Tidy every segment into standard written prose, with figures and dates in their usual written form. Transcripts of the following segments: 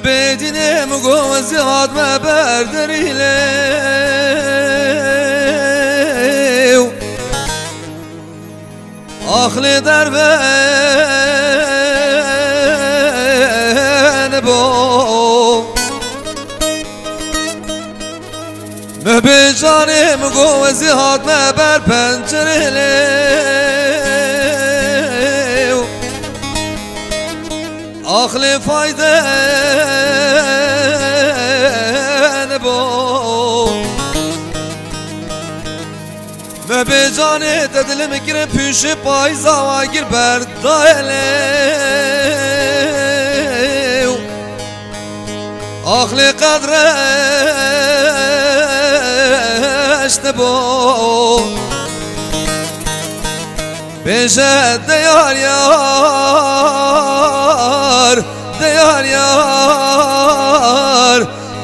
مبيدين مقوز هاد ما بردري ليو أخلي دربين بو مبيجاني مقوز هاد ما بربنجري ليو أخلي فايدة نبو ما بجاني تدل مكر پیش پای زواگیر بردایلو أخلي قدرش نبو بجد ديار يار ديار يار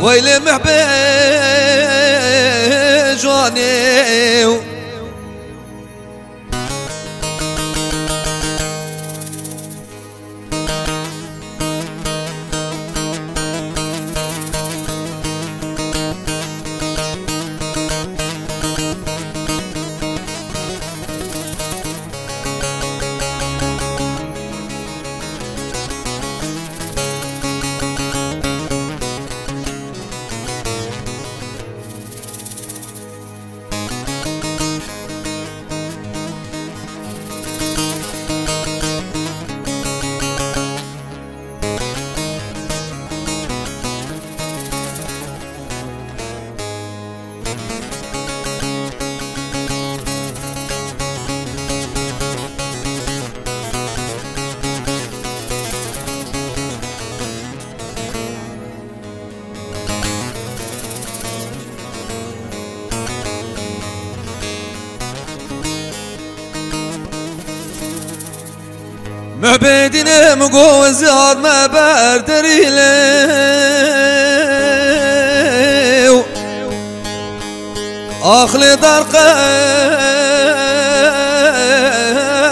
ويلي محبي جواني ما بيدين مقوز هاد ما بردري ليو أخلي درقه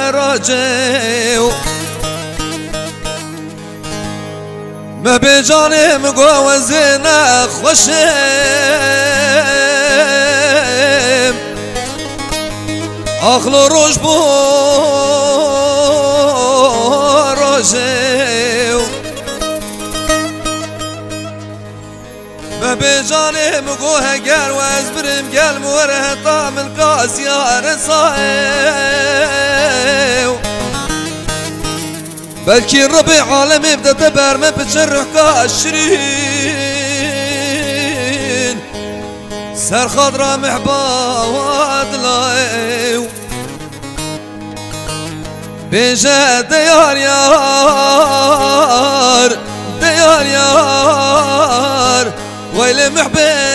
راجيو ما بجاني مقوز نخوشم أخلو روش بو ما بجاني مقوها قال وازبرم قال موره طعم القاس يا رصايو بلكي الربيع عالم يبدا تبر ما بتجرح كاشرين سر خضرة محبا وادلايو بجد ديار يار ديار يار ويلي محبي